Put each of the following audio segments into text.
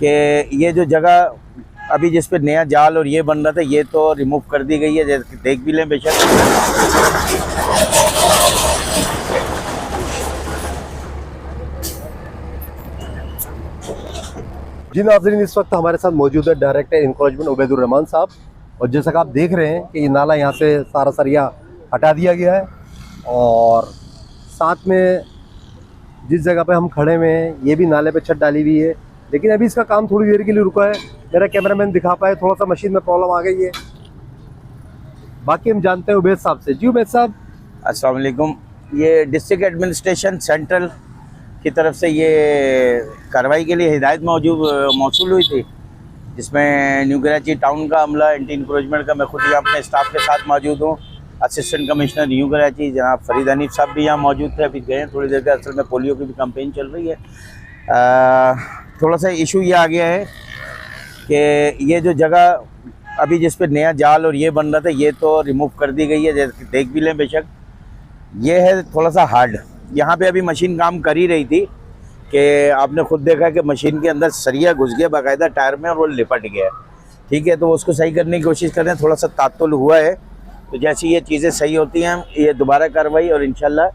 कि ये जो जगह अभी जिस पे नया जाल और ये बन रहा था ये तो रिमूव कर दी गई है, जैसे देख भी लें बेशक। जी नाज़रीन, इस वक्त हमारे साथ मौजूद है डायरेक्टर इंक्रोचमेंट उबैदुर रहमान साहब। और जैसा कि आप देख रहे हैं कि ये नाला यहाँ से सारा सरिया हटा दिया गया है और साथ में जिस जगह पे हम खड़े हुए हैं ये भी नाले पे छत डाली हुई है, लेकिन अभी इसका काम थोड़ी देर के लिए रुका है। मेरा कैमरामैन दिखा पाए, थोड़ा सा मशीन में प्रॉब्लम आ गई है। बाकी हम जानते हैं उबैद साहब से। जी उबैद साहब, अस्सलाम वालेकुम। ये डिस्ट्रिक्ट एडमिनिस्ट्रेशन सेंट्रल की तरफ से ये कार्रवाई के लिए हिदायत मौसूल हुई थी, जिसमें न्यू कराची टाउन का अमला एंटी इंक्रोचमेंट का, मैं खुद यहाँ अपने स्टाफ के साथ मौजूद हूँ। असिस्टेंट कमिश्नर न्यू कराची जनाब फरीद हनीफ साहब भी यहाँ मौजूद थे, अभी गए हैं थोड़ी देर के। असल में पोलियो की भी कैंपेन चल रही है। थोड़ा सा इशू ये आ गया है कि ये जो जगह अभी जिस पे नया जाल और ये बन रहा था ये तो रिमूव कर दी गई है, जैसे देख भी लें बेशक। ये है थोड़ा सा हार्ड। यहाँ पे अभी मशीन काम कर ही रही थी कि आपने खुद देखा कि मशीन के अंदर सरिया घुस गया बाकायदा टायर में और वो लिपट गया। ठीक है, तो उसको सही करने की कोशिश कर रहे हैं। थोड़ा सा तातुल हुआ है, तो जैसे ये चीज़ें सही होती हैं ये दोबारा कार्रवाई, और इंशाल्लाह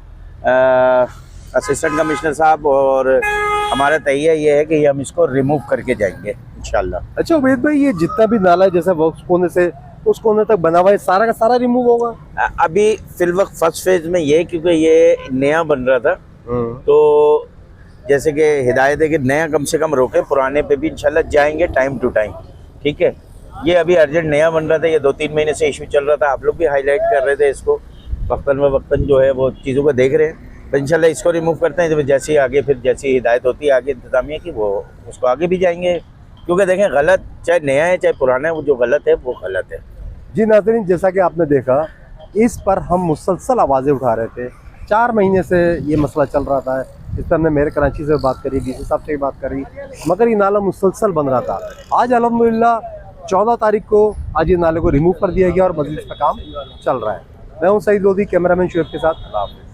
असिस्टेंट कमिश्नर साहब और हमारा तैयार ये है कि हम इसको रिमूव करके जाएंगे इंशाल्लाह। अच्छा उबैद भाई, ये जितना भी नाला है जैसे वर्क्स कोने से उस कोने तक बना हुआ है, सारा का सारा रिमूव होगा? अभी फिलवक्त फर्स्ट फेज में ये, क्योंकि ये नया बन रहा था तो जैसे कि हिदायत है कि नया कम से कम रोके, पुराने पे भी इंशाल्लाह जाएंगे टाइम टू टाइम। ठीक है, ये अभी अर्जेंट नया बन रहा था, ये 2-3 महीने से इशू चल रहा था। आप लोग भी हाईलाइट कर रहे थे इसको, वक्तन जो है वो चीज़ों को देख रहे हैं। तो इंशाल्लाह इसको रिमूव करते हैं, जब जैसे ही आगे फिर जैसी हिदायत होती है आगे इंतजामिया की, वो उसको आगे भी जाएंगे। क्योंकि देखें, गलत चाहे नया है चाहे पुराना है, वो जो गलत है वो गलत है। जी नाज़रीन, जैसा कि आपने देखा, इस पर हम मुसलसल आवाज़ें उठा रहे थे। 4 महीने से ये मसला चल रहा था। इस पर हमने मेरे कराची से बात करी, डीसी साहब से भी बात करी, मगर ये नाला मुसलसल बन रहा था। आज अल्हम्दुलिल्लाह 14 तारीख को आज ये नाले को रिमूव कर दिया गया और मज़ीद इसका काम चल रहा है। मैं हूँ सईद लोधी, कैमरामैन शुएब के साथ। अल्लाह हाफ़िज़।